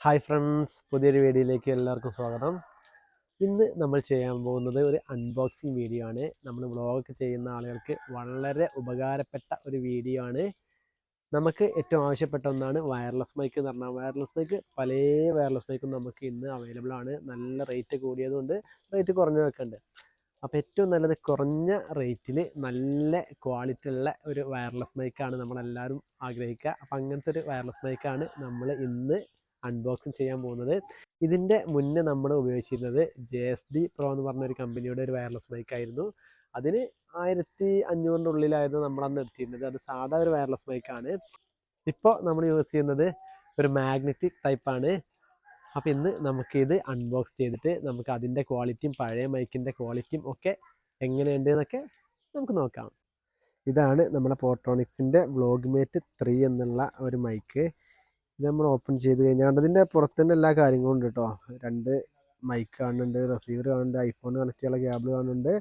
Hi friends, പുതിയൊരു വീഡിയോയിലേക്ക് എല്ലാവർക്കും സ്വാഗതം. ഇന്ന് നമ്മൾ ചെയ്യാൻ പോകുന്നത് ഒരു അൺബോക്സിങ് വീഡിയോ ആണ്. നമ്മൾ വ്ളോഗൊക്കെ ചെയ്യുന്ന ആളുകൾക്ക് വളരെ ഉപകാരപ്പെട്ട ഒരു വീഡിയോ ആണ്. നമുക്ക് ഏറ്റവും ആവശ്യപ്പെട്ട ഒന്നാണ് വയർലെസ് മൈക്ക് എന്ന് പറഞ്ഞാൽ. വയർലെസ് മൈക്ക് പല വയർലെസ് മൈക്കും നമുക്ക് ഇന്ന് അവൈലബിൾ ആണ്. നല്ല റേറ്റ് കൂടിയതുകൊണ്ട് റേറ്റ് കുറഞ്ഞതൊക്കെ ഉണ്ട്. അപ്പോൾ ഏറ്റവും നല്ലത് കുറഞ്ഞ റേറ്റിൽ നല്ല ക്വാളിറ്റി ഉള്ള ഒരു വയർലെസ് മൈക്കാണ് നമ്മളെല്ലാവരും ആഗ്രഹിക്കുക. അപ്പം അങ്ങനത്തെ ഒരു വയർലെസ് മൈക്കാണ് നമ്മൾ ഇന്ന് അൺബോക്സിങ് ചെയ്യാൻ പോകുന്നത്. ഇതിൻ്റെ മുന്നേ നമ്മൾ ഉപയോഗിച്ചിരുന്നത് JSD Pro എന്ന് പറഞ്ഞൊരു കമ്പനിയുടെ ഒരു വയർലെസ് മൈക്കായിരുന്നു. അതിന് 1500 ഉള്ളിലായിരുന്നു നമ്മളന്ന് എടുത്തിരുന്നത്. അത് സാധാ ഒരു വയർലെസ് മൈക്കാണ്. ഇപ്പോൾ നമ്മൾ യൂസ് ചെയ്യുന്നത് ഒരു മാഗ്നറ്റിക് ടൈപ്പാണ്. അപ്പോൾ ഇന്ന് നമുക്കിത് അൺബോക്സ് ചെയ്തിട്ട് നമുക്ക് അതിൻ്റെ ക്വാളിറ്റിയും പഴയ മൈക്കിൻ്റെ ക്വാളിറ്റിയും ഒക്കെ എങ്ങനെയുണ്ട് എന്നൊക്കെ നമുക്ക് നോക്കാം. ഇതാണ് നമ്മുടെ പോട്രോണിക്സിൻ്റെ വ്ളോഗ്മേറ്റ് 3 എന്നുള്ള ഒരു മൈക്ക്. ഇത് നമ്മൾ ഓപ്പൺ ചെയ്ത് കഴിഞ്ഞാൽ അതിൻ്റെ പുറത്തുതന്നെ എല്ലാ കാര്യങ്ങളും ഉണ്ട് കേട്ടോ. 2 മൈക്ക് കാണുന്നുണ്ട്, റിസീവർ കാണുന്നുണ്ട്, ഐഫോൺ കണക്ട് ചെയ്യാനുള്ള കേബിൾ കാണുന്നുണ്ട്.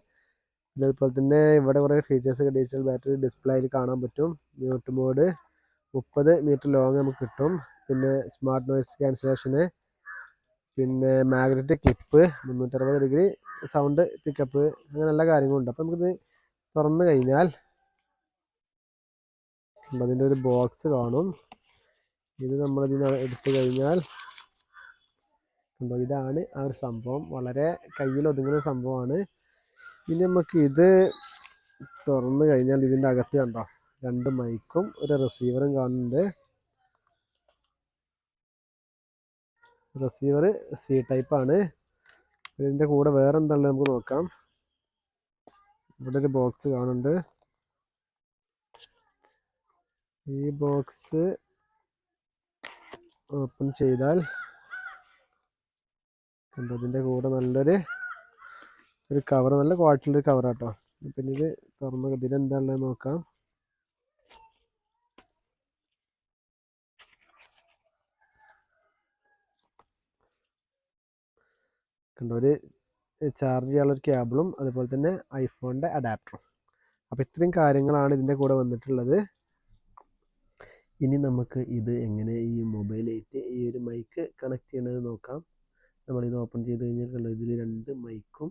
അതേപോലെ തന്നെ ഇവിടെ കുറേ ഫീച്ചേഴ്സ് ഡിജിറ്റൽ ബാറ്ററി ഡിസ്പ്ലേയിൽ കാണാൻ പറ്റും. മ്യൂട്ട് മോഡ് 30 മീറ്റർ ലോങ് നമുക്ക് കിട്ടും. പിന്നെ സ്മാർട്ട് നോയ്സ് ക്യാൻസലേഷന്, പിന്നെ magnetic clip, 360 degree sound pickup, അങ്ങനെ എല്ലാ കാര്യങ്ങളുണ്ട്. അപ്പം നമുക്കിത് തുറന്നു കഴിഞ്ഞാൽ അതിൻ്റെ ഒരു ബോക്സ് കാണും. ഇത് നമ്മളിതിന് എടുത്തു കഴിഞ്ഞാൽ ഇതാണ് ആ ഒരു സംഭവം. വളരെ കയ്യിൽ ഒതുങ്ങുന്ന സംഭവമാണ്. ഇനി നമുക്ക് ഇത് തുറന്നു കഴിഞ്ഞാൽ ഇതിൻ്റെ അകത്ത് കണ്ടോ 2 മൈക്കും ഒരു റിസീവറും കാണുന്നുണ്ട്. റിസീവർ C ടൈപ്പാണ്. ഇതിൻ്റെ കൂടെ വേറെ എന്താണുള്ളത് നമുക്ക് നോക്കാം. ഇവിടെ ഒരു ബോക്സ് കാണുന്നുണ്ട്. ഈ ബോക്സ് ഓപ്പൺ ചെയ്താൽ കണ്ടോ ഇതിൻ്റെ കൂടെ നല്ലൊരു കവർ, നല്ല ക്വാളിറ്റിയുള്ളൊരു കവറാട്ടോ. പിന്നെ ഇത് തുറന്ന് ഇതിലെന്താണുള്ളത് നോക്കാം. കണ്ടോ ഒരു ചാർജ് ചെയ്യാനുള്ളൊരു കേബിളും അതുപോലെ തന്നെ ഐഫോണിൻ്റെ അഡാപ്റ്ററും. അപ്പോൾ ഇത്രയും കാര്യങ്ങളാണ് ഇതിൻ്റെ കൂടെ വന്നിട്ടുള്ളത്. ഇനി നമുക്ക് ഇത് എങ്ങനെ ഈ മൊബൈലായിട്ട് ഈ ഒരു മൈക്ക് കണക്ട് ചെയ്യണത് നോക്കാം. നമ്മളിത് ഓപ്പൺ ചെയ്ത് കഴിഞ്ഞാൽ കണ്ടോ ഇതിൽ 2 മൈക്കും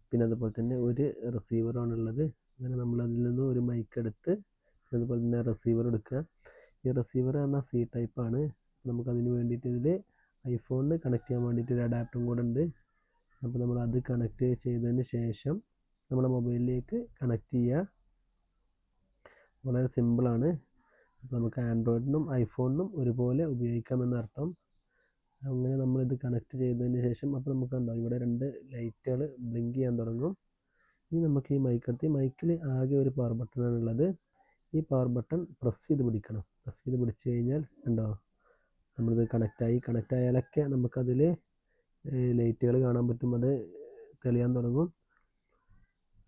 പിന്നെ അതുപോലെ തന്നെ ഒരു റിസീവറാണുള്ളത്. അങ്ങനെ നമ്മളതിൽ നിന്ന് ഒരു മൈക്ക് എടുത്ത് അതുപോലെ തന്നെ റിസീവർ എടുക്കുക. ഈ റിസീവർ പറഞ്ഞാൽ C ടൈപ്പാണ്. നമുക്കതിന് വേണ്ടിയിട്ട് ഇതിൽ ഐഫോണിന് കണക്ട് ചെയ്യാൻ വേണ്ടിയിട്ട് ഒരു അഡാപ്റ്ററും കൂടെ ഉണ്ട്. അപ്പോൾ നമ്മൾ അത് കണക്ട് ചെയ്തതിന് ശേഷം നമ്മുടെ മൊബൈലിലേക്ക് കണക്ട് ചെയ്യുക. വളരെ സിമ്പിളാണ്. അപ്പോൾ നമുക്ക് ആൻഡ്രോയിഡിനും ഐഫോണിനും ഒരുപോലെ ഉപയോഗിക്കാമെന്നർത്ഥം. അങ്ങനെ നമ്മളിത് കണക്ട് ചെയ്തതിന് ശേഷം അപ്പോൾ നമുക്ക് ഉണ്ടാവും ഇവിടെ 2 ലൈറ്റുകൾ ബ്ലിങ്ക് ചെയ്യാൻ തുടങ്ങും. ഇനി നമുക്ക് ഈ മൈക്കിൽ ആകെ ഒരു പവർ ബട്ടണാണുള്ളത്. ഈ പവർ ബട്ടൺ പ്രസ് ചെയ്ത് പിടിക്കണം. പ്രസ് ചെയ്ത് പിടിച്ച് കഴിഞ്ഞാൽ ഉണ്ടോ നമ്മളിത് കണക്റ്റ് ആയാലൊക്കെ നമുക്കതിൽ ലൈറ്റുകൾ കാണാൻ പറ്റും. അത് തെളിയാൻ തുടങ്ങും.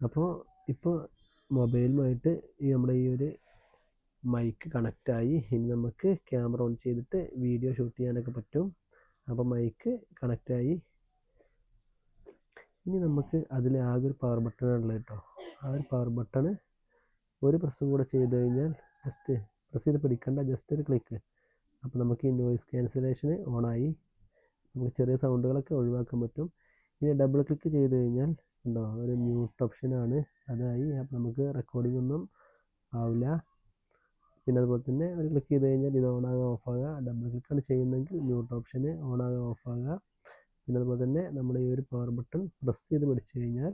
അപ്പോൾ ഇപ്പോൾ മൊബൈലുമായിട്ട് നമ്മുടെ ഈ ഒരു മൈക്ക് കണക്റ്റായി. ഇനി നമുക്ക് ക്യാമറ ഓൺ ചെയ്തിട്ട് വീഡിയോ ഷൂട്ട് ചെയ്യാനൊക്കെ പറ്റും. അപ്പോൾ മൈക്ക് കണക്റ്റായി. ഇനി നമുക്ക് അതിൽ ആകെ ഒരു പവർ ബട്ടണാണുള്ളത് കേട്ടോ. ആ ഒരു പവർ ബട്ടണ് ഒരു പ്രസ്സും കൂടെ ചെയ്ത് കഴിഞ്ഞാൽ ജസ്റ്റ് പ്രസ് ചെയ്ത് പിടിക്കേണ്ട, ജസ്റ്റ് ഒരു ക്ലിക്ക്. അപ്പോൾ നമുക്ക് ഈ നോയ്സ് ക്യാൻസലേഷന് ഓണായി. നമുക്ക് ചെറിയ സൗണ്ടുകളൊക്കെ ഒഴിവാക്കാൻ പറ്റും. ഇനി ഡബിൾ ക്ലിക്ക് ചെയ്ത് കഴിഞ്ഞാൽ ഉണ്ടോ ഒരു മ്യൂട്ട് ഓപ്ഷനാണ്, അതായി. അപ്പോൾ നമുക്ക് റെക്കോർഡിംഗ് ഒന്നും ആവില്ല. പിന്നെ അതുപോലെ തന്നെ ഒരു ക്ലിക്ക് ചെയ്ത് കഴിഞ്ഞാൽ ഇത് ഓണാകുക ഓഫാകുക. ഡബിൾ ക്ലിക്കാണ് ചെയ്യുന്നതെങ്കിൽ മ്യൂട്ട് ഓപ്ഷന് ഓണാകുക ഓഫാകുക. പിന്നെ അതുപോലെ തന്നെ നമ്മുടെ ഈ ഒരു പവർ ബട്ടൺ പ്രസ് ചെയ്ത് പിടിച്ച് കഴിഞ്ഞാൽ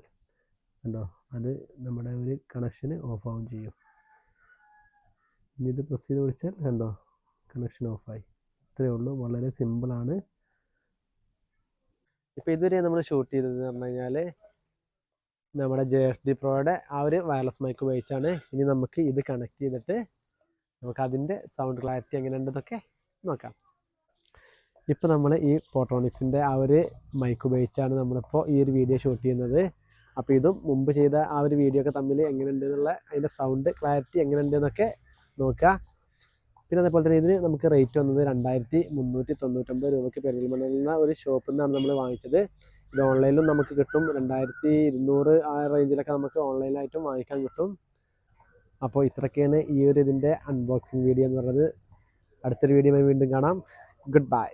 കണ്ടോ അത് നമ്മുടെ ഒരു കണക്ഷന് ഓഫാവും ചെയ്യും. ഇനി ഇത് പ്രസ് ചെയ്ത് പിടിച്ചാൽ കണ്ടോ കണക്ഷൻ ഓഫായി. ഇത്രയേ ഉള്ളൂ, വളരെ സിമ്പിളാണ്. ഇപ്പോൾ ഇതുവരെ നമ്മൾ ഷൂട്ട് ചെയ്തതെന്ന് പറഞ്ഞു കഴിഞ്ഞാൽ നമ്മുടെ JSD Proയുടെ ആ ഒരു വയർലെസ് മൈക്ക് ഉപയോഗിച്ചാണ്. ഇനി നമുക്ക് ഇത് കണക്ട് ചെയ്തിട്ട് നമുക്ക് അതിൻ്റെ സൗണ്ട് ക്ലാരിറ്റി എങ്ങനെയുണ്ടെന്നൊക്കെ നോക്കാം. ഇപ്പോൾ നമ്മൾ ഈ പോട്രോണിക്സിൻ്റെ ആ ഒരു മൈക്ക് ഉപയോഗിച്ചാണ് നമ്മളിപ്പോൾ ഈ ഒരു വീഡിയോ ഷൂട്ട് ചെയ്യുന്നത്. അപ്പോൾ ഇതും മുമ്പ് ചെയ്ത ആ ഒരു വീഡിയോ ഒക്കെ തമ്മിൽ എങ്ങനെയുണ്ട് എന്നുള്ള അതിൻ്റെ സൗണ്ട് ക്ലാരിറ്റി എങ്ങനെയുണ്ടെന്നൊക്കെ നോക്കുക. പിന്നെ അതേപോലെ തന്നെ ഇതിന് നമുക്ക് റേറ്റ് വന്നത് 2399 രൂപയ്ക്ക് പെരിന്തൽമണ്ണ ഒരു ഷോപ്പിൽ നിന്നാണ് നമ്മൾ വാങ്ങിച്ചത്. ഇത് ഓൺലൈനിലും നമുക്ക് കിട്ടും. 2200 ആ റേഞ്ചിലൊക്കെ നമുക്ക് ഓൺലൈനായിട്ടും വാങ്ങിക്കാൻ കിട്ടും. അപ്പോൾ ഇത്രയൊക്കെയാണ് ഈ ഒരു ഇതിൻ്റെ അൺബോക്സിങ് വീഡിയോ എന്ന് പറയുന്നത്. അടുത്തൊരു വീഡിയോയുമായി വീണ്ടും കാണാം. Good bye.